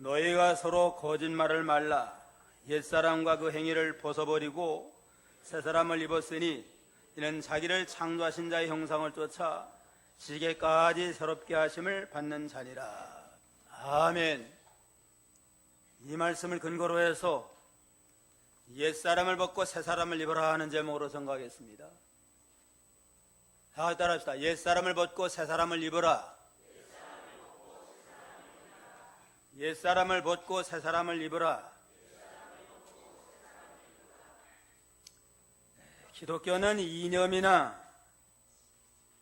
너희가 서로 거짓말을 말라. 옛사람과 그 행위를 벗어버리고 새사람을 입었으니 이는 자기를 창조하신 자의 형상을 쫓아 지게까지 새롭게 하심을 받는 자니라. 아멘. 이 말씀을 근거로 해서 옛사람을 벗고 새사람을 입어라 하는 제목으로 선거하겠습니다. 다 따라합시다. 옛사람을 벗고 새사람을 입어라. 옛사람을 벗고 새사람을 입어라. 기독교는 이념이나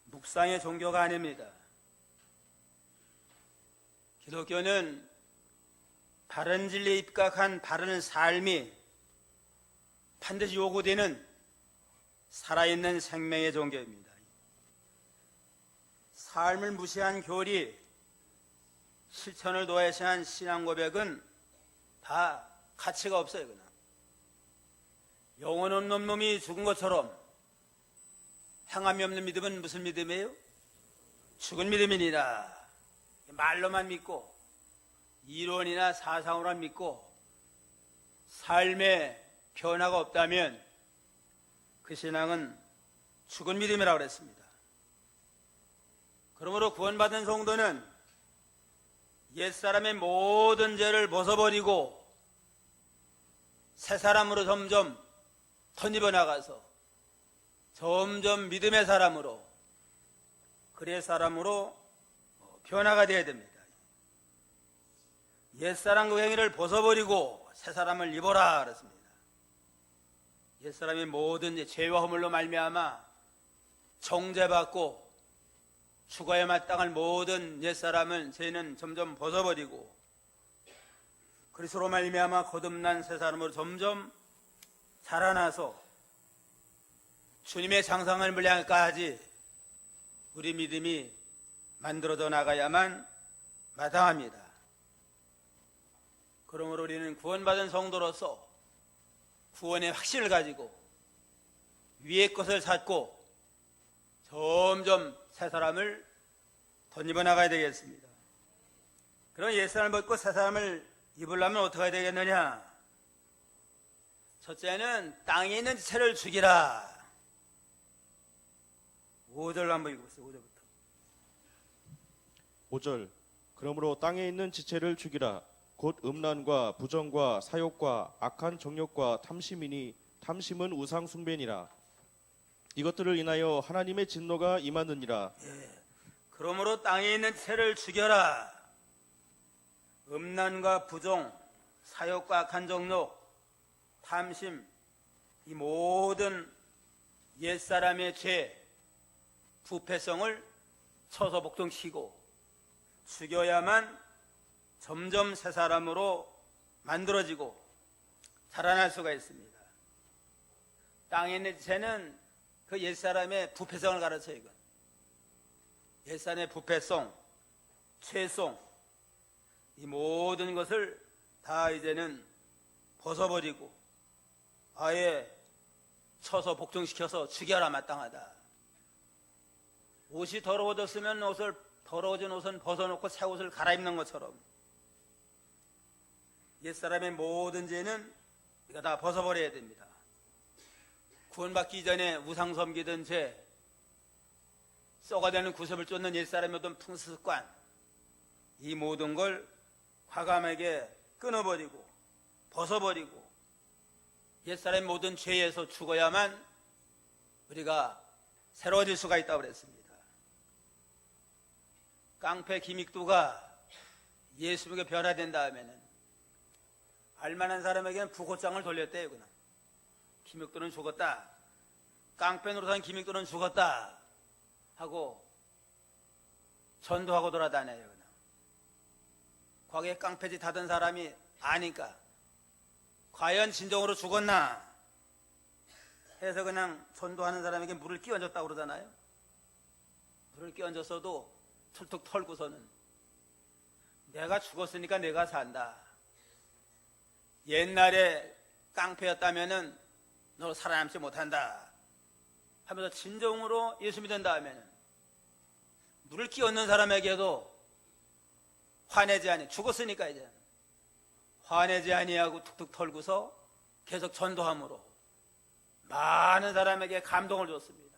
묵상의 종교가 아닙니다. 기독교는 바른 진리에 입각한 바른 삶이 반드시 요구되는 살아있는 생명의 종교입니다. 삶을 무시한 교리, 실천을 도외시한 신앙 고백은 다 가치가 없어요. 그냥 영혼 없는 놈이 죽은 것처럼 행함이 없는 믿음은 무슨 믿음이에요? 죽은 믿음이니라. 말로만 믿고 이론이나 사상으로만 믿고 삶에 변화가 없다면 그 신앙은 죽은 믿음이라고 그랬습니다. 그러므로 구원받은 성도는 옛사람의 모든 죄를 벗어버리고 새사람으로 점점 덧입어 나가서 점점 믿음의 사람으로, 그리스도의 사람으로 변화가 되어야 됩니다. 옛사람 그 행위를 벗어버리고 새사람을 입어라 그랬습니다. 옛사람의 모든 죄와 허물로 말미암아 정죄받고 죽어야 마땅할 모든 옛사람은 죄는 점점 벗어버리고 그리스도로 말미암아 거듭난 새사람으로 점점 자라나서 주님의 장성한 분량까지 우리 믿음이 만들어져 나가야만 마땅합니다. 그러므로 우리는 구원받은 성도로서 구원의 확신을 가지고 위의 것을 찾고 점점 새 사람을 덧입어 나가야 되겠습니다. 그럼 옛사람을 벗고 새 사람을 입으려면 어떻게 해야 되겠느냐? 첫째는 땅에 있는 지체를 죽이라. 5절 한번 읽어보세요. 5절부터. 5절. 그러므로 땅에 있는 지체를 죽이라. 곧 음란과 부정과 사욕과 악한 정욕과 탐심이니 탐심은 우상 숭배니라. 이것들을 인하여 하나님의 진노가 임하느니라. 그러므로 땅에 있는 지체를 죽여라. 음란과 부정, 사욕과 악한 정욕, 탐심, 이 모든 옛사람의 죄, 부패성을 쳐서 복종시키고 죽여야만 점점 새 사람으로 만들어지고 자라날 수가 있습니다. 땅에 있는 지체는 그 옛사람의 부패성을 가르쳐요. 이건 옛사람의 부패성, 죄성, 이 모든 것을 다 이제는 벗어버리고 아예 쳐서 복종시켜서 죽여라 마땅하다. 옷이 더러워졌으면 더러워진 옷은 벗어놓고 새 옷을 갈아입는 것처럼 옛사람의 모든 죄는 우리가 다 벗어버려야 됩니다. 구원받기 전에 우상 섬기던 죄, 썩어대는 구습을 쫓는 옛사람의 어떤 풍습관, 이 모든 걸 과감하게 끊어버리고 벗어버리고 옛사람의 모든 죄에서 죽어야만 우리가 새로워질 수가 있다고 그랬습니다. 깡패 김익두가 예수님에게 변화된 다음에는 알만한 사람에게는 부고장을 돌렸대요. 그냥 김익두는 죽었다, 깡패 노릇한 김익두는 죽었다 하고 전도하고 돌아다녀요. 그냥 과거에 깡패짓 하던 사람이 아니까 과연 진정으로 죽었나 해서 그냥 전도하는 사람에게 물을 끼얹었다고 그러잖아요. 물을 끼얹었어도 툭툭 털고서는 내가 죽었으니까 내가 산다. 옛날에 깡패였다면은 너 살아남지 못한다 하면서 진정으로 예수 믿은 다음에는 물을 끼얹는 사람에게도 화내지 않니. 죽었으니까 이제 화내지 아니하고 툭툭 털고서 계속 전도함으로 많은 사람에게 감동을 줬습니다.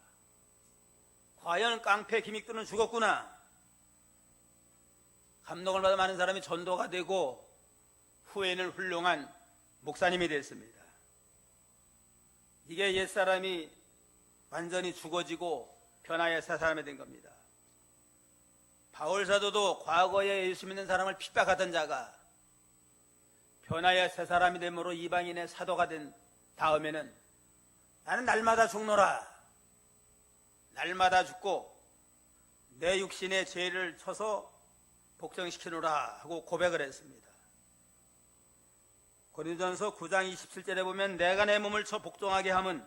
과연 깡패 김익두는 죽었구나. 감동을 받아 많은 사람이 전도가 되고 후에는 훌륭한 목사님이 됐습니다. 이게 옛사람이 완전히 죽어지고 변화의 새 사람이 된 겁니다. 바울 사도도 과거에 예수 믿는 사람을 핍박하던 자가 변화의 새 사람이 됨으로 이방인의 사도가 된 다음에는 나는 날마다 죽노라. 날마다 죽고 내 육신의 죄를 쳐서 복종시키노라 하고 고백을 했습니다. 고린도전서 9장 27절에 보면 내가 내 몸을 쳐 복종하게 함은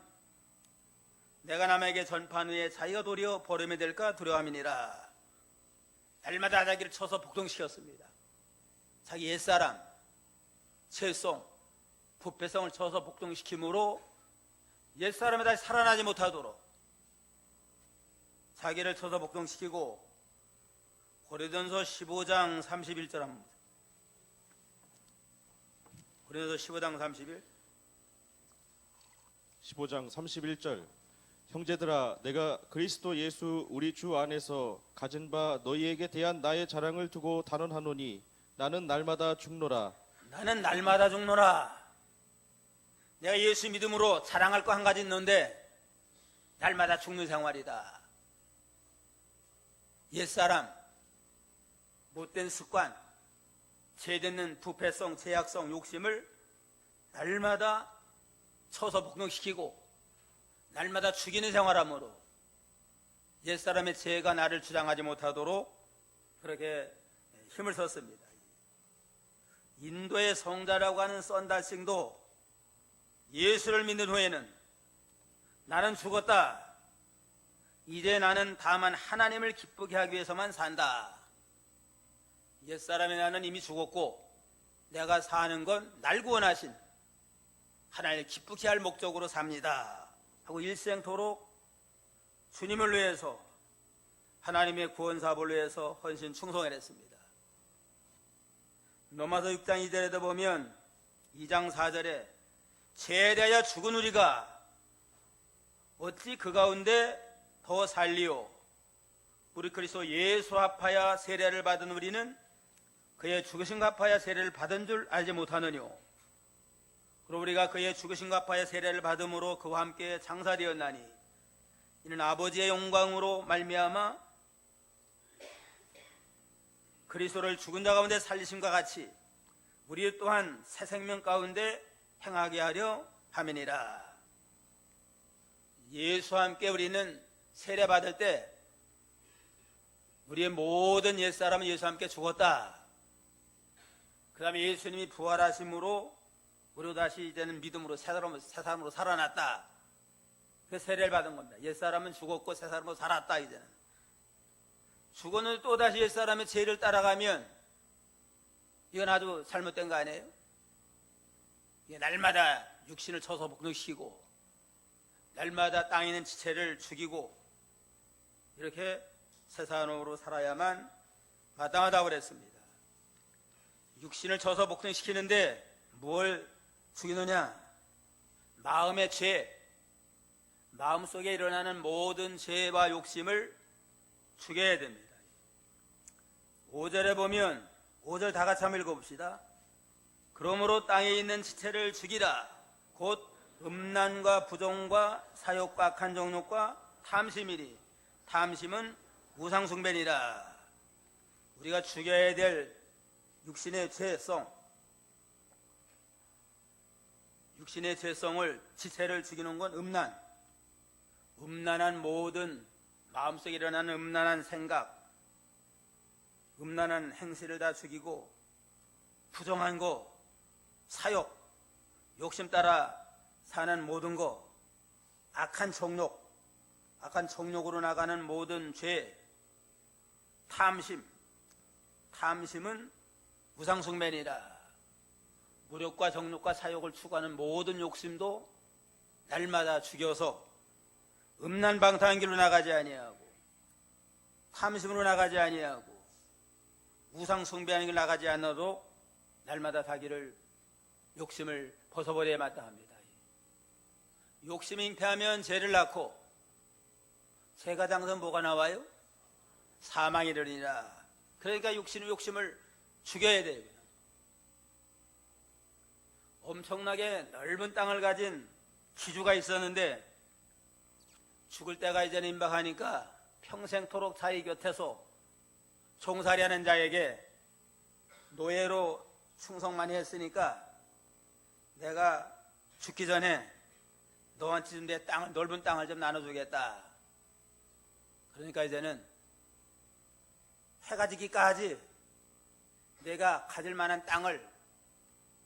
내가 남에게 전파한 후에 자기가 도리어 버림이 될까 두려움이니라. 날마다 자기를 쳐서 복종시켰습니다. 자기 옛사람, 죄성, 부패성을 쳐서 복종시킴으로 옛사람이 다시 살아나지 못하도록 자기를 쳐서 복종시키고 고린도전서 15장 31절 합니다. 고린도전서 15장 31. 15장 31절 형제들아 내가 그리스도 예수 우리 주 안에서 가진 바 너희에게 대한 나의 자랑을 두고 단언하노니 나는 날마다 죽노라. 나는 날마다 죽노라. 내가 예수 믿음으로 자랑할 거 한 가지 있는데 날마다 죽는 생활이다. 옛사람, 못된 습관, 죄되는 부패성, 죄악성, 욕심을 날마다 쳐서 복종시키고 날마다 죽이는 생활함으로 옛사람의 죄가 나를 주장하지 못하도록 그렇게 힘을 썼습니다. 인도의 성자라고 하는 썬달싱도 예수를 믿는 후에는 나는 죽었다. 이제 나는 다만 하나님을 기쁘게 하기 위해서만 산다. 옛사람의 나는 이미 죽었고 내가 사는 건 날 구원하신 하나님을 기쁘게 할 목적으로 삽니다 하고 일생토록 주님을 위해서 하나님의 구원 사업을 위해서 헌신 충성을 했습니다. 로마서 6장 2절에도 보면 2장 4절에 죄에 대하여 죽은 우리가 어찌 그 가운데 더 살리오. 우리 그리스도 예수 합하여 세례를 받은 우리는 그의 죽으심과 합하여 세례를 받은 줄 알지 못하느뇨. 그리고 우리가 그의 죽으심과 합하여 세례를 받음으로 그와 함께 장사되었나니 이는 아버지의 영광으로 말미암아 그리스도를 죽은 자 가운데 살리심과 같이 우리 또한 새 생명 가운데 행하게 하려 함이니라. 예수와 함께 우리는 세례 받을 때 우리의 모든 옛사람은 예수와 함께 죽었다. 그 다음에 예수님이 부활하심으로 우리도 다시 이제는 믿음으로 새 사람으로 살아났다. 그 세례를 받은 겁니다. 옛사람은 죽었고 새 사람으로 살았다. 이제는 죽었는데 또 다시 옛사람의 죄를 따라가면 이건 아주 잘못된 거 아니에요? 이게 날마다 육신을 쳐서 복종시키고 날마다 땅에 있는 지체를 죽이고 이렇게 새 사람으로 살아야만 마땅하다고 그랬습니다. 육신을 쳐서 복종시키는데 뭘 죽이느냐? 마음의 죄, 마음속에 일어나는 모든 죄와 욕심을 죽여야 됩니다. 5절에 보면 5절 다 같이 한번 읽어봅시다. 그러므로 땅에 있는 지체를 죽이라. 곧 음란과 부정과 사욕과 악한 정욕과 탐심이니 탐심은 우상숭배니라. 우리가 죽여야 될 육신의 죄성, 육신의 죄성을 지체를 죽이는 건 음란한 모든 마음속에 일어나는 음란한 생각, 음란한 행실을 다 죽이고 부정한 거, 사욕, 욕심 따라 사는 모든 거, 악한 정욕으로 나가는 모든 죄, 탐심은 우상숭배니라. 무력과 정욕과 사욕을 추구하는 모든 욕심도 날마다 죽여서 음란방탕한 길로 나가지 아니하고 탐심으로 나가지 아니하고 우상숭배하는 길 나가지 않아도 날마다 자기를 욕심을 벗어버려야 마땅합니다. 욕심이 잉태하면 죄를 낳고 죄가 장서 뭐가 나와요? 사망이 이르리라. 그러니까 욕심을 죽여야 돼요. 엄청나게 넓은 땅을 가진 기주가 있었는데 죽을 때가 이제는 임박하니까 평생토록 자기 곁에서 종살이하는 자에게 노예로 충성 많이 했으니까 내가 죽기 전에 너한테 좀 내 땅을, 넓은 땅을 좀 나눠주겠다. 그러니까 이제는 해가 지기까지 내가 가질 만한 땅을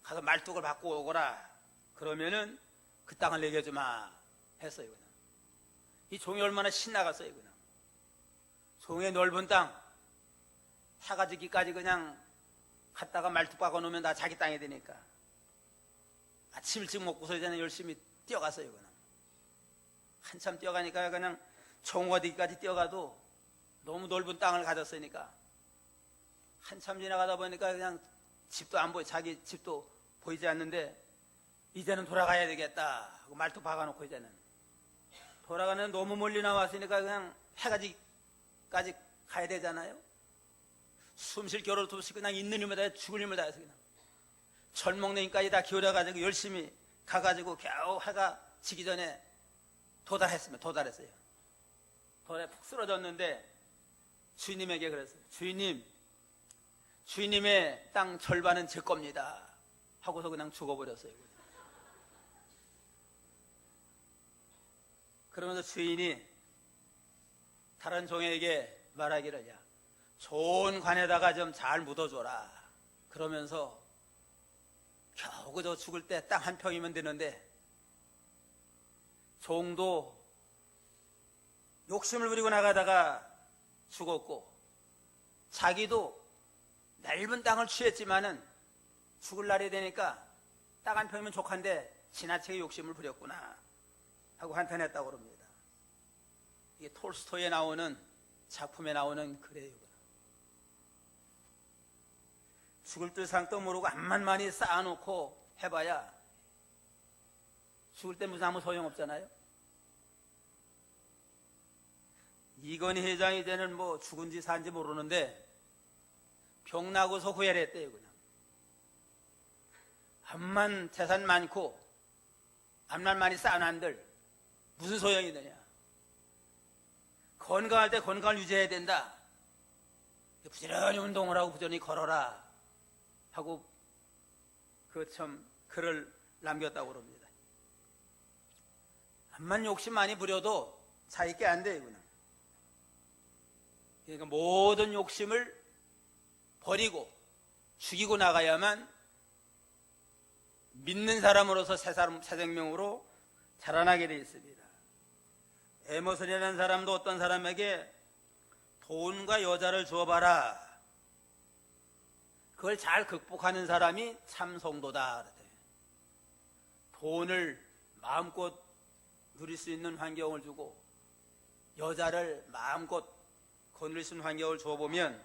가서 말뚝을 받고 오거라. 그러면은 그 땅을 내게 주마 했어요. 그냥. 이 종이 얼마나 신나갔어요. 그냥. 종의 넓은 땅 해가 지기까지 그냥 갔다가 말뚝 박아 놓으면 다 자기 땅이 되니까 아침 일찍 먹고서 이제는 열심히 뛰어갔어요. 그냥. 한참 뛰어가니까 그냥 종호가 되기까지 뛰어가도 너무 넓은 땅을 가졌으니까 한참 지나가다 보니까 그냥 집도 안 보여. 자기 집도 보이지 않는데 이제는 돌아가야 되겠다 하고 말뚝 박아놓고 이제는 돌아가는 너무 멀리 나왔으니까 그냥 해가 지기까지 가야 되잖아요. 숨쉴 겨를도 없이 그냥 있는 힘을 다해 죽을 힘을 다해서 그냥 절먹는 힘까지 다 기울여가지고 열심히 가가지고 겨우 해가 지기 전에 도달했어요. 도달에 푹 쓰러졌는데 주인님에게 그랬어요. 주인님의 땅 절반은 제 겁니다 하고서 그냥 죽어버렸어요. 그러면서 주인이 다른 종에게 말하기를 야 좋은 관에다가 좀 잘 묻어줘라. 그러면서 겨우 그저 죽을 때 땅 한 평이면 되는데 종도 욕심을 부리고 나가다가 죽었고 자기도 넓은 땅을 취했지만은 죽을 날이 되니까 땅 한 평이면 족한데 지나치게 욕심을 부렸구나 하고 한탄했다고 그럽니다. 이게 톨스토이에 나오는 작품에 나오는 글이에요. 죽을 줄 상도 모르고 암만 많이 쌓아놓고 해봐야 죽을 때 무슨 아무 소용없잖아요. 이건희 회장이 이제는 뭐 죽은지 산지 모르는데 병 나고서 후회를 했대요. 그냥 암만 재산 많고 암만 많이 쌓아놓은들 무슨 소용이 되냐. 건강할 때 건강을 유지해야 된다. 부지런히 운동을 하고 부지런히 걸어라 하고 그 참 글을 남겼다고 그럽니다. 암만 욕심 많이 부려도 자기 게 안 돼요. 그냥. 그러니까 모든 욕심을 버리고 죽이고 나가야만 믿는 사람으로서 새 생명으로 자라나게 되어 있습니다. 에머슨이라는 사람도 어떤 사람에게 돈과 여자를 주어봐라. 그걸 잘 극복하는 사람이 참 성도다. 돈을 마음껏 누릴 수 있는 환경을 주고 여자를 마음껏 거느릴 수 있는 환경을 줘보면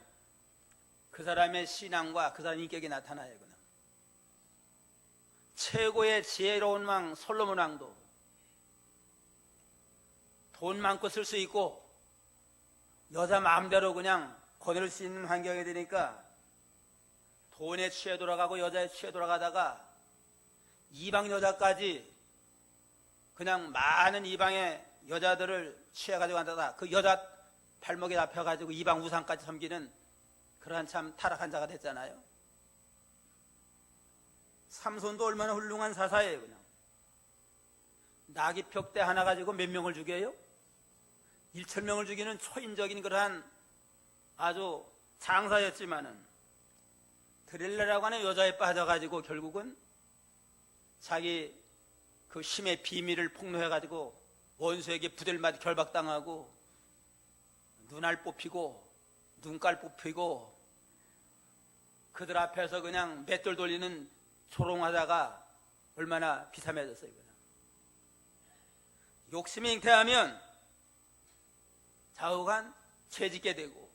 그 사람의 신앙과 그 사람의 인격이 나타나요. 그냥. 최고의 지혜로운 왕 솔로몬 왕도 돈 많고 쓸 수 있고 여자 마음대로 그냥 거느릴 수 있는 환경이 되니까 돈에 취해 돌아가고 여자에 취해 돌아가다가 이방 여자까지 그냥 많은 이방의 여자들을 취해가지고 한다다 그 여자 발목에 잡혀가지고 이방 우상까지 섬기는 그러한 참 타락한 자가 됐잖아요. 삼손도 얼마나 훌륭한 사사예요. 그냥 나귀 벽대 하나 가지고 몇 명을 죽여요? 1,000명을 죽이는 초인적인 그러한 아주 장사였지만은 드릴레라고 하는 여자에 빠져가지고 결국은 자기 그 힘의 비밀을 폭로해가지고 원수에게 부들맞이 결박당하고 눈알 뽑히고 눈깔 뽑히고 그들 앞에서 그냥 맷돌 돌리는 조롱하다가 얼마나 비참해졌어요. 그냥. 욕심이 잉태하면 좌우간 죄짓게 되고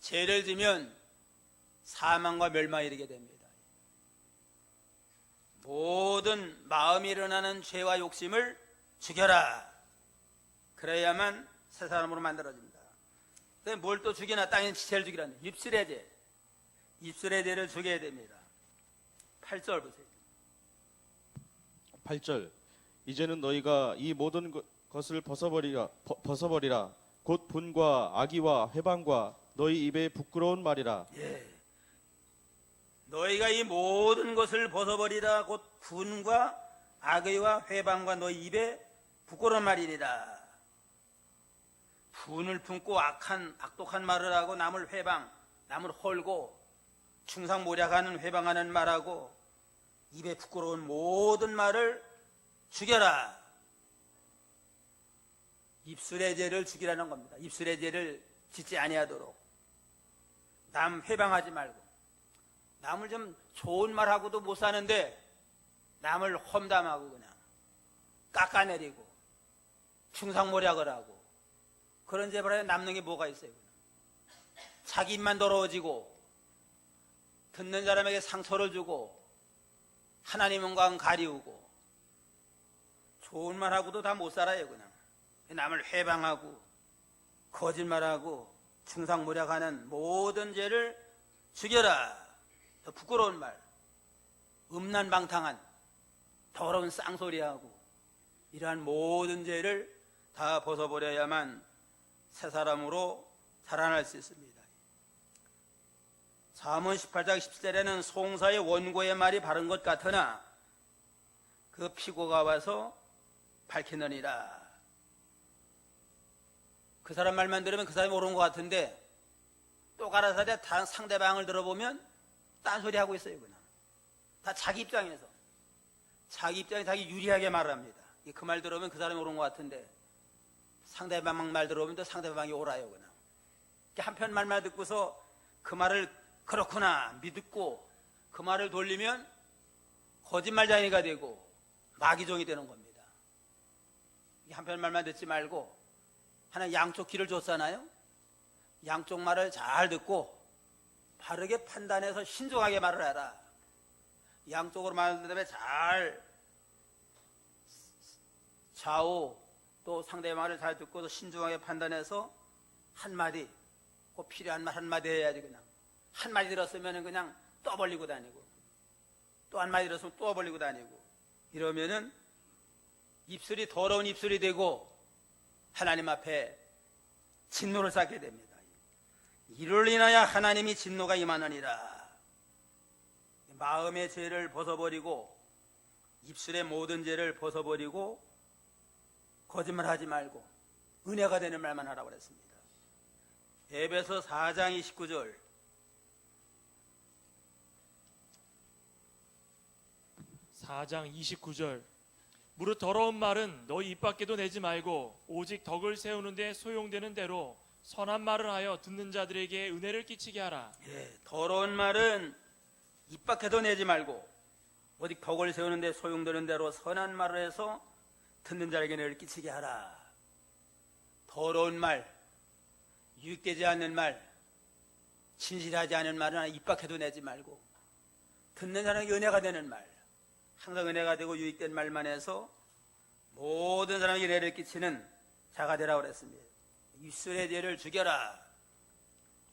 죄를 지면 사망과 멸망에 이르게 됩니다. 모든 마음에 일어나는 죄와 욕심을 죽여라. 그래야만 새 사람으로 만들어진다. 뭘 또 죽이나? 땅에 지체를 죽이라는 입술의 죄. 입술의 죄를 죽여야 됩니다. 8절 보세요. 8절 이제는 너희가 이 모든 것을 벗어버리라. 곧 분과 악의와 회방과 너희 입에 부끄러운 말이라. 너희가 이 모든 것을 벗어버리라. 곧 분과 악의와 회방과 너희 입에 부끄러운 말이니라. 분을 품고 악독한 말을 하고 남을 회방, 남을 홀고 충상모략하는 회방하는 말하고 입에 부끄러운 모든 말을 죽여라. 입술의 죄를 죽이라는 겁니다. 입술의 죄를 짓지 아니하도록. 남 회방하지 말고. 남을 좀 좋은 말하고도 못 사는데 남을 험담하고 그냥 깎아내리고 충상모략을 하고 그런 죄를 남는 게 뭐가 있어요? 자기 입만 더러워지고 듣는 사람에게 상처를 주고 하나님과 가리우고 좋은 말하고도 다 못 살아요. 그냥 남을 회방하고 거짓말하고 충상모략하는 모든 죄를 죽여라. 더 부끄러운 말, 음란방탕한 더러운 쌍소리하고 이러한 모든 죄를 다 벗어버려야만 새 사람으로 자라날 수 있습니다. 잠언 18장 17절에는 송사의 원고의 말이 바른 것 같으나 그 피고가 와서 밝히느니라. 그 사람 말만 들으면 그 사람이 옳은 것 같은데 또 가라사대 상대방을 들어보면 딴소리 하고 있어요. 그냥 다 자기 입장에서 자기 유리하게 말을 합니다. 그 말 들어보면 그 사람이 옳은 것 같은데 상대방 말 들어보면 또 상대방이 옳아요. 그냥 한편 말만 듣고서 그 말을 그렇구나 믿고 그 말을 돌리면 거짓말쟁이가 되고 마귀종이 되는 겁니다. 한편 말만 듣지 말고 하나 양쪽 귀를 줬잖아요. 양쪽 말을 잘 듣고 바르게 판단해서 신중하게 말을 해라. 양쪽으로 말하는 다음에 잘 좌우 또 상대방을 잘 듣고 신중하게 판단해서 한마디 꼭 필요한 말 한마디 해야지. 그냥 한마디 들었으면 그냥 떠벌리고 다니고 또 한마디 들었으면 또 벌리고 다니고 이러면은 입술이 더러운 입술이 되고 하나님 앞에 진노를 쌓게 됩니다. 이를 인하여 하나님이 진노가 임하느니라. 마음의 죄를 벗어버리고 입술의 모든 죄를 벗어버리고 거짓말하지 말고 은혜가 되는 말만 하라고 그랬습니다. 에베소 4장 29절 무릇 더러운 말은 너희 입 밖에도 내지 말고 오직 덕을 세우는 데 소용되는 대로 선한 말을 하여 듣는 자들에게 은혜를 끼치게 하라. 더러운 말은 입 밖에도 내지 말고 오직 덕을 세우는 데 소용되는 대로 선한 말을 해서 듣는 자에게 은혜를 끼치게 하라. 더러운 말, 유익되지 않는 말, 진실하지 않은 말은 입 밖에도 내지 말고 듣는 사람에게 은혜가 되는 말, 항상 은혜가 되고 유익된 말만 해서 모든 사람에게 은혜를 끼치는 자가 되라고 그랬습니다. 입술의 죄를 죽여라.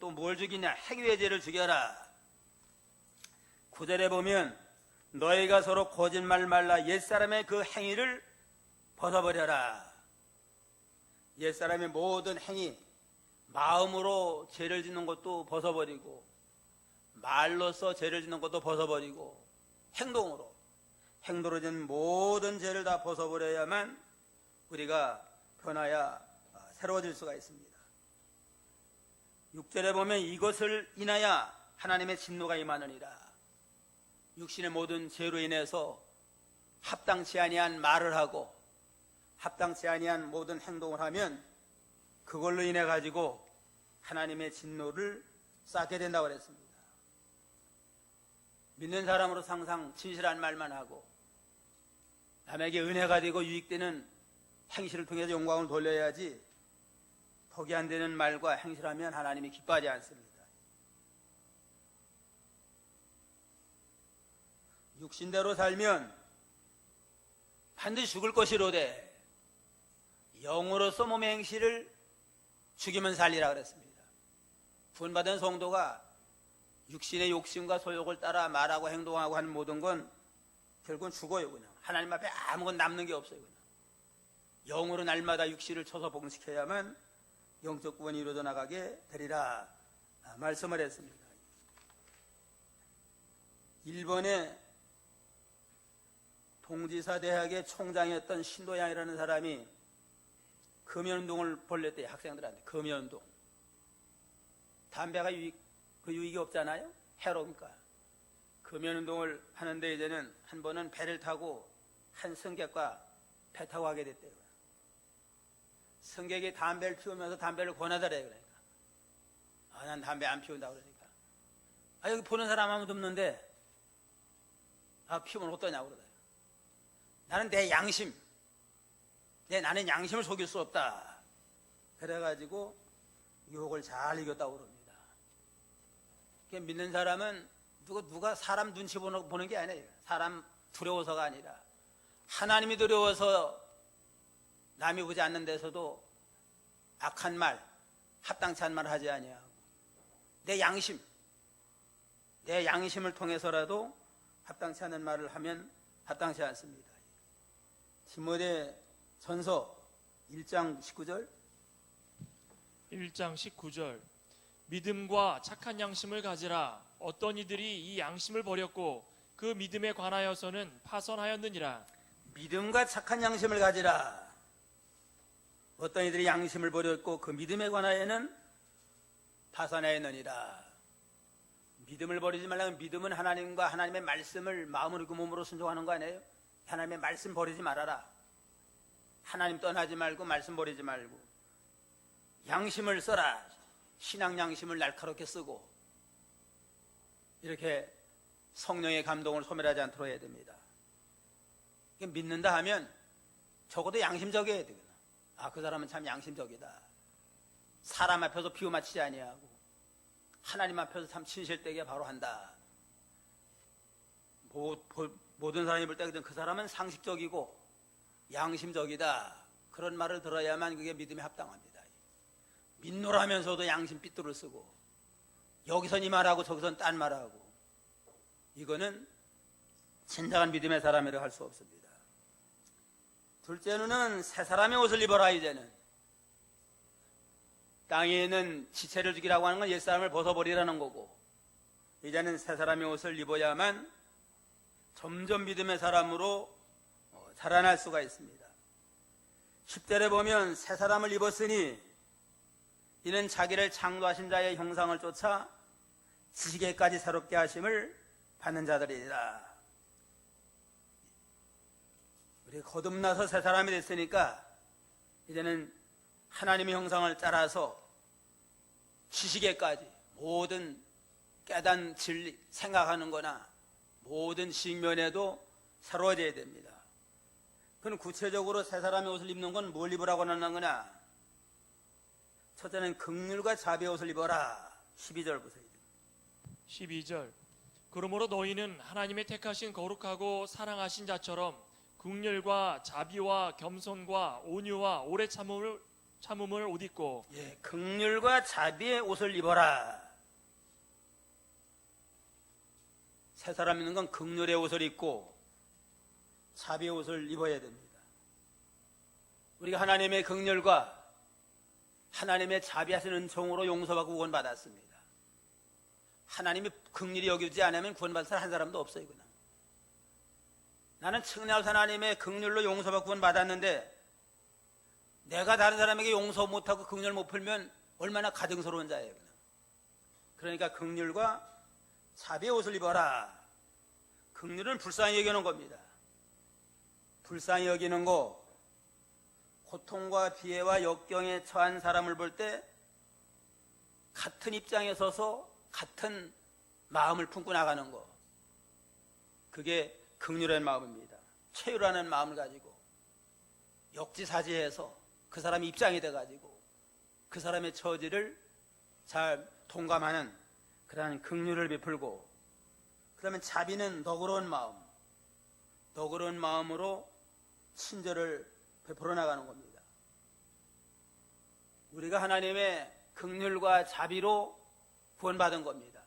또 뭘 죽이냐? 행위의 죄를 죽여라. 9절에 보면 너희가 서로 거짓말 말라. 옛사람의 그 행위를 벗어버려라. 옛사람의 모든 행위, 마음으로 죄를 짓는 것도 벗어버리고 말로써 죄를 짓는 것도 벗어버리고 행동으로 짓는 모든 죄를 다 벗어버려야만 우리가 변화야 새로워질 수가 있습니다. 6절에 보면 이것을 인하여 하나님의 진노가 임하느니라. 육신의 모든 죄로 인해서 합당치 아니한 말을 하고 합당치 아니한 모든 행동을 하면 그걸로 인해 가지고 하나님의 진노를 쌓게 된다고 그랬습니다. 믿는 사람으로 항상 진실한 말만 하고 남에게 은혜가 되고 유익되는 행실을 통해서 영광을 돌려야지 덕이 안 되는 말과 행실하면 하나님이 기뻐하지 않습니다. 육신대로 살면 반드시 죽을 것이로되 영으로서 몸의 행실을 죽이면 살리라 그랬습니다. 구원받은 성도가 육신의 욕심과 소욕을 따라 말하고 행동하고 하는 모든 건 결국은 죽어요. 그냥 하나님 앞에 아무것도 남는 게 없어요. 그냥 영으로 날마다 육신을 쳐서 봉식해야만 영적 구원이 이루어져 나가게 되리라 말씀을 했습니다. 일본의 동지사 대학의 총장이었던 신도양이라는 사람이 금연운동을 벌였대요. 학생들한테 금연운동. 담배가 유익이 없잖아요. 해로우니까. 금연운동을 하는데 이제는 한 번은 배를 타고 한 승객과 배 타고 가게 됐대요. 승객이 담배를 피우면서 담배를 권하더래요. 그러니까 난 담배 안 피운다 그러니까 여기 보는 사람 아무도 없는데 피우면 어떠냐고 그러더래요. 나는 내 양심, 나는 양심을 속일 수 없다. 그래가지고 유혹을 잘 이겼다고 그럽니다. 믿는 사람은 누가 사람 눈치 보는 게 아니에요. 사람 두려워서가 아니라 하나님이 두려워서 남이 보지 않는 데서도 악한 말, 합당치 않은 말 하지 아니하고 내 양심을 통해서라도 합당치 않은 말을 하면 합당치 않습니다. 디모데 전서 1장 19절 1장 19절 믿음과 착한 양심을 가지라. 어떤 이들이 이 양심을 버렸고 그 믿음에 관하여서는 파선하였느니라. 믿음과 착한 양심을 가지라. 어떤 이들이 양심을 버렸고 그 믿음에 관하여는 파선하였느니라. 믿음을 버리지 말라면 믿음은 하나님과 하나님의 말씀을 마음으로 있고 몸으로 순종하는 거 아니에요? 하나님의 말씀 버리지 말아라. 하나님 떠나지 말고 말씀 버리지 말고 양심을 써라. 신앙 양심을 날카롭게 쓰고 이렇게 성령의 감동을 소멸하지 않도록 해야 됩니다. 믿는다 하면 적어도 양심적이어야 되구나. 그 사람은 참 양심적이다. 사람 앞에서 비유 맞추지 아니하고 하나님 앞에서 참 진실되게 바로 한다. 모든 사람이 볼 때 그 사람은 상식적이고 양심적이다. 그런 말을 들어야만 그게 믿음에 합당합니다. 믿노라면서도 양심 삐뚤을 쓰고 여기선 이 말하고 저기선 딴 말하고 이거는 진정한 믿음의 사람이라 할 수 없습니다. 둘째는 새 사람의 옷을 입어라. 이제는 땅에 있는 지체를 죽이라고 하는 건 옛사람을 벗어버리라는 거고 이제는 새 사람의 옷을 입어야만 점점 믿음의 사람으로 자라날 수가 있습니다. 10절에 보면 새 사람을 입었으니 이는 자기를 창조하신 자의 형상을 쫓아 지식에까지 새롭게 하심을 받는 자들이라. 우리 거듭나서 새 사람이 됐으니까 이제는 하나님의 형상을 따라서 지식에까지 모든 깨닫는 진리 생각하는 거나 모든 직면에도 새로워져야 됩니다. 그럼 구체적으로 새 사람의 옷을 입는 건 뭘 입으라고 하는 거냐? 첫째는 긍휼과 자비의 옷을 입어라. 12절 보세요. 12절 그러므로 너희는 하나님의 택하신 거룩하고 사랑하신 자처럼 긍휼과 자비와 겸손과 온유와 오래 참음을 옷 입고 긍휼과 자비의 옷을 입어라. 새 사람 입는 건 긍휼의 옷을 입고 자비의 옷을 입어야 됩니다. 우리가 하나님의 긍휼과 하나님의 자비하시는 은총으로 용서받고 구원받았습니다. 하나님이 긍휼히 여기지 않으면 구원받을 사람 한 사람도 없어요. 그냥. 나는 측량할 하나님의 긍휼로 용서받고 구원받았는데 내가 다른 사람에게 용서 못하고 긍휼 못 풀면 얼마나 가증스러운 자예요. 그냥. 그러니까 긍휼과 자비의 옷을 입어라. 긍휼은 불쌍히 여기는 겁니다. 불쌍히 여기는 거, 고통과 피해와 역경에 처한 사람을 볼 때 같은 입장에 서서 같은 마음을 품고 나가는 거, 그게 긍휼한 마음입니다. 체휼하는 마음을 가지고 역지사지해서 그 사람의 입장이 돼가지고 그 사람의 처지를 잘 동감하는 그러한 긍휼을 베풀고, 그 다음에 자비는 너그러운 마음, 너그러운 마음으로 친절을 베풀어 나가는 겁니다. 우리가 하나님의 긍휼과 자비로 구원받은 겁니다.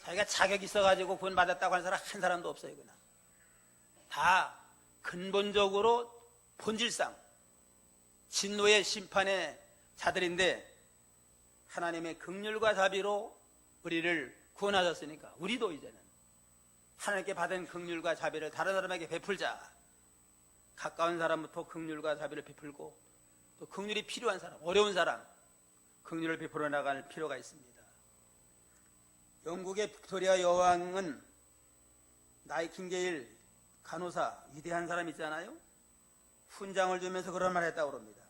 자기가 자격이 있어가지고 구원받았다고 하는 사람 한 사람도 없어요. 그냥 다 근본적으로 본질상 진노의 심판의 자들인데 하나님의 긍휼과 자비로 우리를 구원하셨으니까 우리도 이제는 하나님께 받은 긍휼과 자비를 다른 사람에게 베풀자. 가까운 사람부터 긍휼과 자비를 베풀고 또 긍휼이 필요한 사람, 어려운 사람 긍휼을 베풀어 나갈 필요가 있습니다. 영국의 빅토리아 여왕은 나이팅게일 간호사 위대한 사람 있잖아요. 훈장을 주면서 그런 말 했다고 합니다.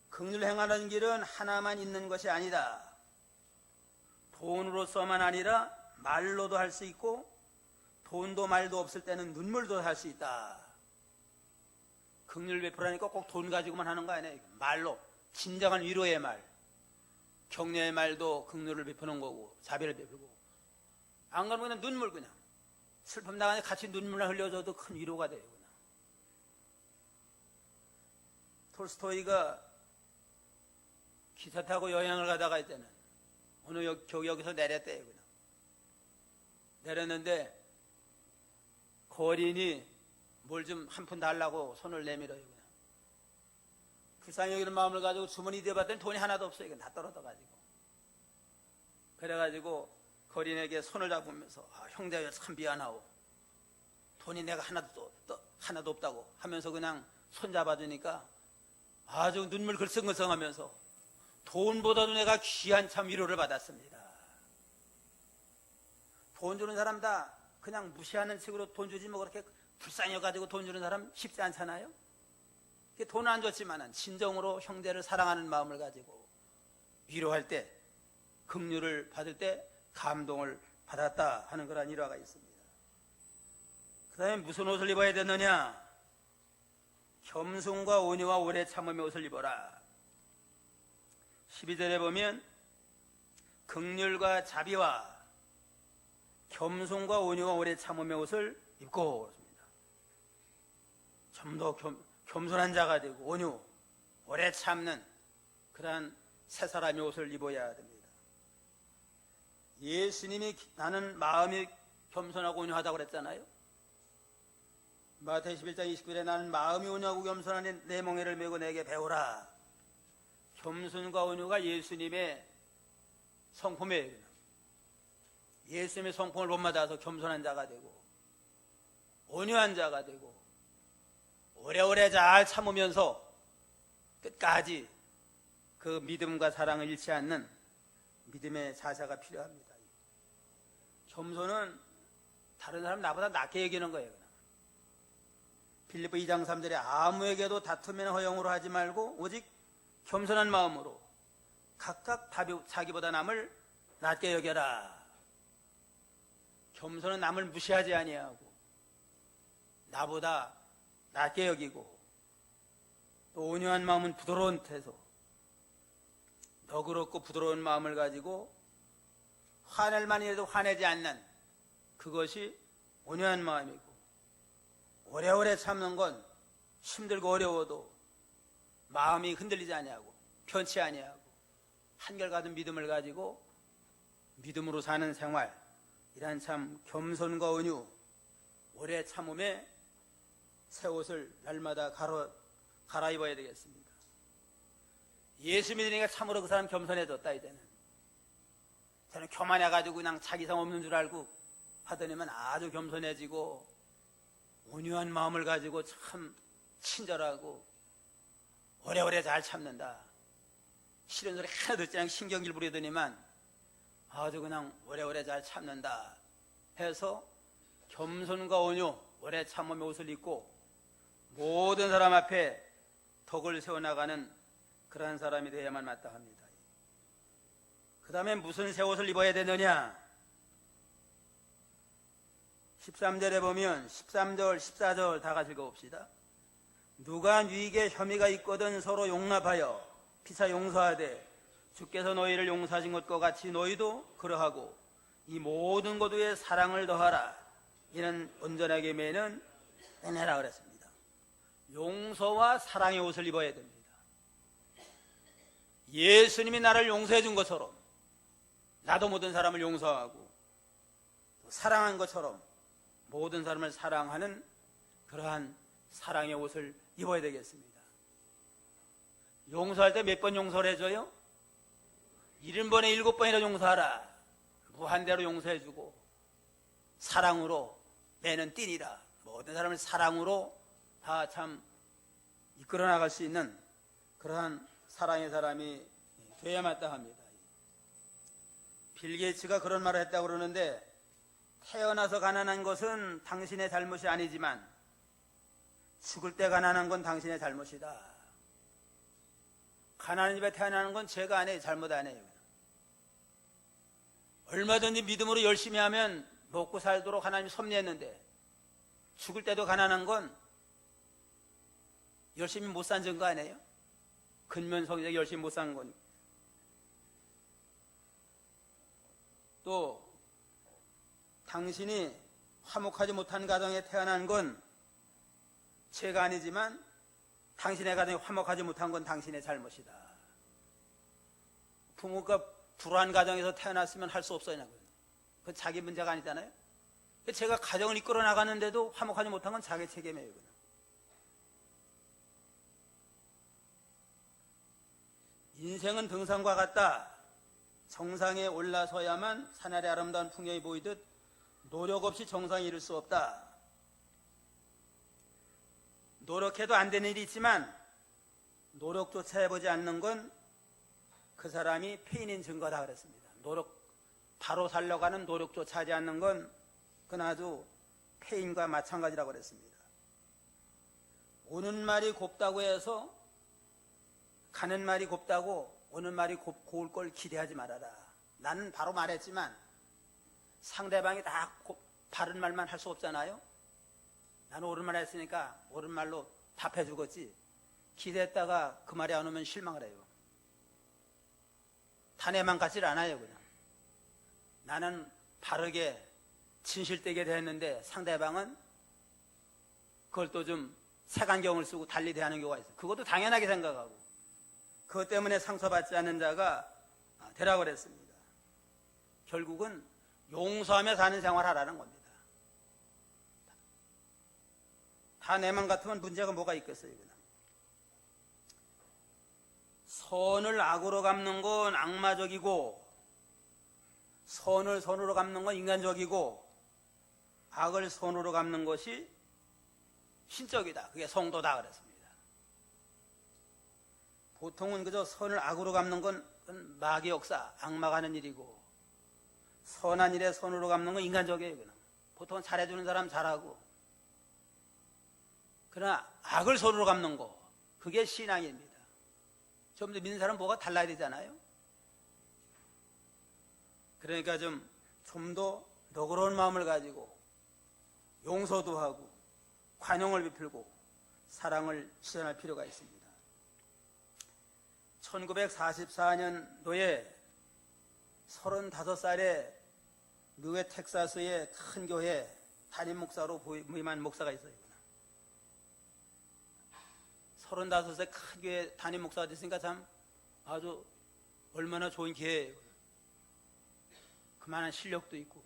긍휼 행하는 길은 하나만 있는 것이 아니다. 돈으로서만 아니라 말로도 할 수 있고 돈도 말도 없을 때는 눈물도 할 수 있다. 긍휼 베풀으니까 꼭 돈 가지고만 하는 거 아니에요. 말로 진정한 위로의 말, 격려의 말도 긍휼을 베푸는 거고 자비를 베풀고 안 그러면 그냥 눈물 그냥 슬픔 나가니 같이 눈물을 흘려줘도 큰 위로가 돼요. 그냥. 톨스토이가 기차 타고 여행을 가다가 있잖아요. 오늘 여기서 내렸대요. 그냥. 내렸는데 거린이 뭘 좀 한 푼 달라고 손을 내밀어요. 그냥. 불쌍히 여기는 마음을 가지고 주머니 대봤더니 돈이 하나도 없어요. 다 떨어져가지고. 그래가지고 거린에게 손을 잡으면서 형제야 참 미안하오. 돈이 내가 하나도 없다고 하면서 그냥 손 잡아주니까 아주 눈물 글썽글썽하면서 돈보다도 내가 귀한 참 위로를 받았습니다. 돈 주는 사람 다 그냥 무시하는 식으로 돈 주지 뭐 그렇게 불쌍해가지고 돈 주는 사람 쉽지 않잖아요. 돈은 안 줬지만은 진정으로 형제를 사랑하는 마음을 가지고 위로할 때 긍휼을 받을 때 감동을 받았다 하는 그런 일화가 있습니다. 그 다음에 무슨 옷을 입어야 되느냐? 겸손과 온유와 오래 참음의 옷을 입어라. 12절에 보면 긍휼과 자비와 겸손과 온유와 오래 참음의 옷을 입고 그렇습니다. 좀 더 겸손한 자가 되고 온유, 오래 참는 그러한 새 사람의 옷을 입어야 됩니다. 예수님이 나는 마음이 겸손하고 온유하다고 그랬잖아요. 마태복음 11장 29절에 나는 마음이 온유하고 겸손하니 내 멍에를 메고 내게 배우라. 겸손과 온유가 예수님의 성품이에요. 예수님의 성품을 본받아서 겸손한 자가 되고 온유한 자가 되고 오래오래 잘 참으면서 끝까지 그 믿음과 사랑을 잃지 않는 믿음의 자세가 필요합니다. 겸손은 다른 사람 나보다 낮게 여기는 거예요. 빌립보 2장 3절에 아무에게도 다투면 허용으로 하지 말고 오직 겸손한 마음으로 각각 자기보다 남을 낮게 여겨라. 겸손은 남을 무시하지 아니하고 나보다 낮게 여기고 또 온유한 마음은 부드러운 태도, 너그럽고 부드러운 마음을 가지고 화낼 만이라도 화내지 않는 그것이 온유한 마음이고 오래오래 참는 건 힘들고 어려워도 마음이 흔들리지 아니하고 편치 아니하고 한결같은 믿음을 가지고 믿음으로 사는 생활, 이란 참 겸손과 온유, 오래 참음에 새 옷을 날마다 갈아입어야 되겠습니다. 예수 믿으니까 참으로 그 사람 겸손해졌다. 이제는 저는 교만해가지고 그냥 자기상 없는 줄 알고 하더니만 아주 겸손해지고 온유한 마음을 가지고 참 친절하고 오래오래 잘 참는다. 싫은 소리 하나 듣지 않고 신경질 부리더니만 아주 그냥 오래오래 잘 참는다 해서 겸손과 온유, 오래 참음의 옷을 입고 모든 사람 앞에 덕을 세워나가는 그러한 사람이 되어야만 마땅합니다. 그 다음에 무슨 새 옷을 입어야 되느냐? 13절에 보면 13절, 14절 다 같이 읽어봅시다. 누가 너희에게 혐의가 있거든 서로 용납하여 피차 용서하되 주께서 너희를 용서하신 것과 같이 너희도 그러하고 이 모든 것 위에 사랑을 더하라. 이는 온전하게 매는 은혜라 그랬습니다. 용서와 사랑의 옷을 입어야 됩니다. 예수님이 나를 용서해 준 것처럼 나도 모든 사람을 용서하고 사랑한 것처럼 모든 사람을 사랑하는 그러한 사랑의 옷을 입어야 되겠습니다. 용서할 때 몇 번 용서를 해줘요? 70번에 7번이나 용서하라. 무한대로 용서해주고 사랑으로 매는 띠니라. 모든 사람을 사랑으로 다 참 이끌어 나갈 수 있는 그러한 사랑의 사람이 돼야 마땅합니다. 빌 게이츠가 그런 말을 했다고 그러는데, 태어나서 가난한 것은 당신의 잘못이 아니지만 죽을 때 가난한 건 당신의 잘못이다. 가난한 집에 태어나는 건 죄가 아니에요. 잘못 아니에요. 얼마든지 믿음으로 열심히 하면 먹고 살도록 하나님이 섭리했는데 죽을 때도 가난한 건 열심히 못 산 증거 아니에요? 근면성적 열심히 못 산 거니까. 또 당신이 화목하지 못한 가정에 태어난 건 죄가 아니지만 당신의 가정이 화목하지 못한 건 당신의 잘못이다. 부모가 불우한 가정에서 태어났으면 할 수 없어요. 그건 자기 문제가 아니잖아요. 제가 가정을 이끌어 나가는데도 화목하지 못한 건 자기 책임이에요. 인생은 등산과 같다. 정상에 올라서야만 산하의 아름다운 풍경이 보이듯 노력 없이 정상에 이를 수 없다. 노력해도 안 되는 일이 있지만 노력조차 해보지 않는 건 그 사람이 폐인인 증거다 그랬습니다. 바로 살려고 하는 노력조차 하지 않는 건 그건 아주 폐인과 마찬가지라고 그랬습니다. 오는 말이 곱다고 해서 가는 말이 곱다고 오는 말이 고울 걸 기대하지 말아라. 나는 바로 말했지만 상대방이 다 바른 말만 할 수 없잖아요. 나는 옳은 말 했으니까 옳은 말로 답해 주겠지. 기대했다가 그 말이 안 오면 실망을 해요. 타내만 같질 않아요. 그냥 나는 바르게 진실되게 대했는데 상대방은 그걸 또 좀 색안경을 쓰고 달리 대하는 경우가 있어요. 그것도 당연하게 생각하고 그것 때문에 상처받지 않는 자가 되라고 그랬습니다. 결국은 용서하며 사는 생활하라는 겁니다. 다 내 맘 같으면 문제가 뭐가 있겠어요. 그냥. 선을 악으로 갚는 건 악마적이고 선을 선으로 갚는 건 인간적이고 악을 선으로 갚는 것이 신적이다. 그게 성도다 그랬습니다. 보통은 그저 선을 악으로 갚는 건 마귀의 역사, 악마가 하는 일이고 선한 일에 선으로 갚는 건 인간적이에요. 그냥. 보통은 잘해주는 사람 잘하고 그러나 악을 선으로 갚는 거 그게 신앙입니다. 좀 더 믿는 사람은 뭐가 달라야 되잖아요. 그러니까 좀 더 너그러운 마음을 가지고 용서도 하고 관용을 베풀고 사랑을 실현할 필요가 있습니다. 1944년도에 35살에 미국의 텍사스의 큰 교회 담임 목사로 부임한 목사가 있어요. 35세 큰 교회 담임 목사가 됐으니까 참 아주 얼마나 좋은 기회예요. 그만한 실력도 있고.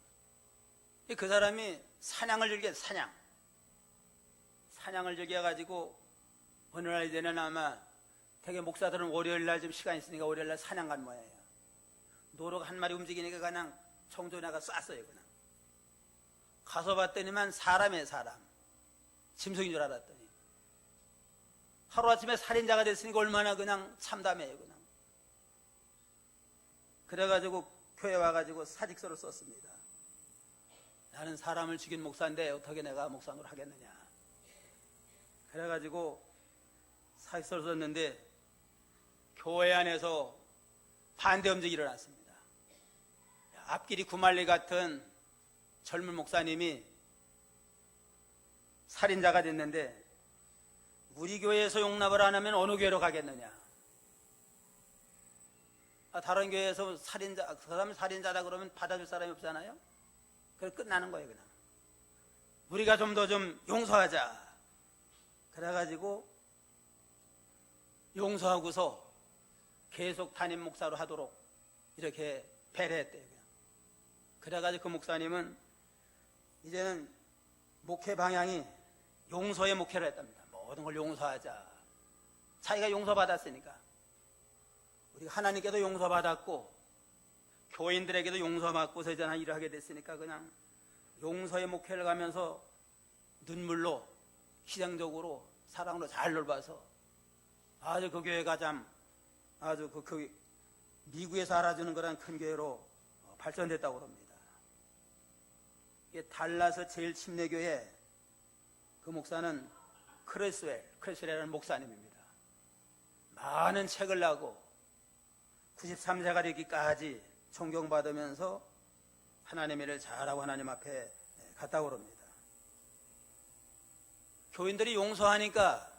그 사람이 사냥을 즐겨, 사냥을 즐겨가지고 어느 날 이제는 아마 되게 목사들은 월요일 날 좀 시간 있으니까 월요일 날 사냥 간 모양이에요. 노루가 한 마리 움직이니까 그냥 청조나가 쐈어요. 그냥 가서 봤더니만 사람이에요. 사람. 짐승인 줄 알았더니 하루아침에 살인자가 됐으니까 얼마나 그냥 참담해요. 그냥 그래가지고 교회 와가지고 사직서를 썼습니다. 나는 사람을 죽인 목사인데 어떻게 내가 목사를 하겠느냐. 그래가지고 사직서를 썼는데 교회 안에서 반대 움직임이 일어났습니다. 앞길이 구말리 같은 젊은 목사님이 살인자가 됐는데 우리 교회에서 용납을 안 하면 어느 교회로 가겠느냐. 다른 교회에서 그 사람이 살인자다 그러면 받아줄 사람이 없잖아요. 그래서 끝나는 거예요. 그냥 우리가 좀 더 좀 용서하자. 그래가지고 용서하고서 계속 담임 목사로 하도록 이렇게 배려했대요. 그래가지고 그 목사님은 이제는 목회 방향이 용서의 목회를 했답니다. 모든 걸 용서하자. 자기가 용서받았으니까. 우리가 하나님께도 용서받았고 교인들에게도 용서받고서 이제 일을 하게 됐으니까 그냥 용서의 목회를 가면서 눈물로 희생적으로 사랑으로 잘 돌봐서 아주 그 교회가 참 아주 그 미국에서 알아주는 거란 큰 교회로 발전됐다고 합니다. 이게 달라스 제일 침례교회 그 목사는 크레스웰이라는 목사님입니다. 많은 책을 나고 93세가 되기까지 존경받으면서 하나님의 일을 잘하고 하나님 앞에 갔다고 합니다. 교인들이 용서하니까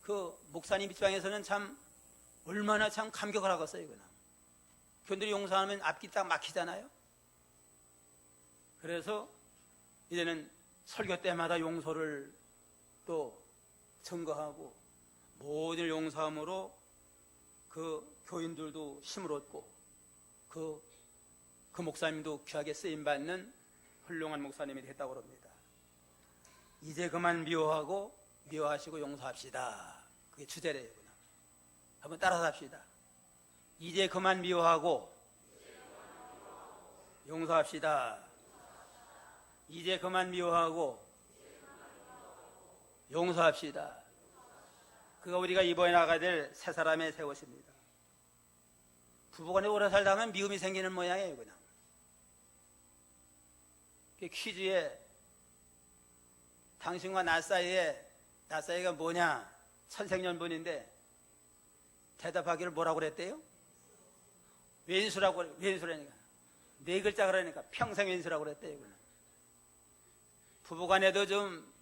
그 목사님 입장에서는 참 얼마나 참 감격을 하겠어요. 그냥 교인들이 용서하면 앞뒤 딱 막히잖아요. 그래서 이제는 설교 때마다 용서를 또 증거하고 모든 용서함으로 그 교인들도 힘을 얻고 그 목사님도 귀하게 쓰임받는 훌륭한 목사님이 됐다고 합니다. 이제 그만 미워하고 미워하시고 용서합시다. 그게 주제래요. 한번 따라서 합시다. 이제 그만 미워하고 용서합시다. 이제 그만 미워하고 용서합시다. 그가 우리가 이번에 나가야 될 세 사람의 새 옷입니다. 부부간에 오래 살다 하면 미움이 생기는 모양이에요. 그냥 퀴즈에 당신과 나 사이가 뭐냐 천생연분인데 대답하기를 뭐라고 그랬대요? 왼수라니까 네 글자 그러니까 평생 왼수라고 그랬대요. 그냥. 부부간에도 좀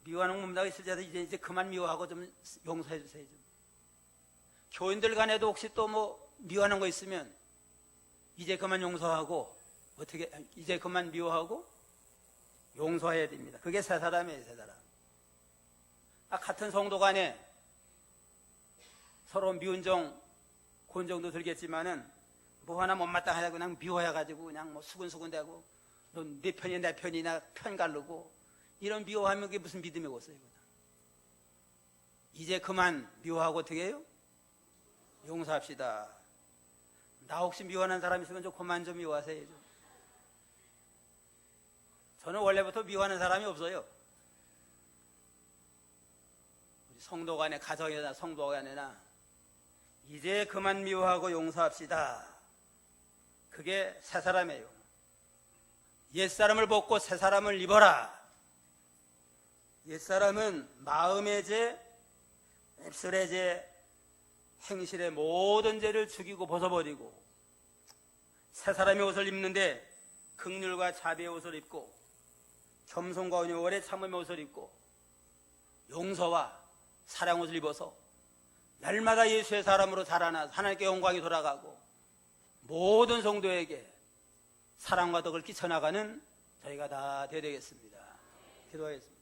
미워하는 문제가 있을 때도 이제 그만 미워하고 좀 용서해 주세요. 좀. 교인들 간에도 혹시 또 뭐 미워하는 거 있으면 이제 그만 용서하고 어떻게 이제 그만 미워하고 용서해야 됩니다. 그게 세 사람이에요. 세 사람. 같은 성도 간에 서로 미운 정 곤정도 들겠지만은 뭐 하나 못마땅하다 그냥 미워해가지고 그냥 뭐 수근수근대고 내 편이 내 편이나 편 가르고 이런 미워하면 그게 무슨 믿음이 오겠어요. 이제 그만 미워하고 어떻게 해요? 용서합시다. 나 혹시 미워하는 사람 있으면 좀 그만 좀 미워하세요. 좀. 저는 원래부터 미워하는 사람이 없어요. 우리 성도 간에 가정이나 성도 간에나 이제 그만 미워하고 용서합시다. 그게 새 사람이에요. 옛사람을 벗고 새 사람을 입어라. 옛사람은 마음의 죄, 입술의 죄, 행실의 모든 죄를 죽이고 벗어버리고 새 사람의 옷을 입는데 긍휼과 자비의 옷을 입고 겸손과 온유 오래 참음의 옷을 입고 용서와 사랑 옷을 입어서 날마다 예수의 사람으로 자라나 하나님께 영광이 돌아가고 모든 성도에게 사랑과 덕을 끼쳐나가는 저희가 다 되어야 되겠습니다. 기도하겠습니다.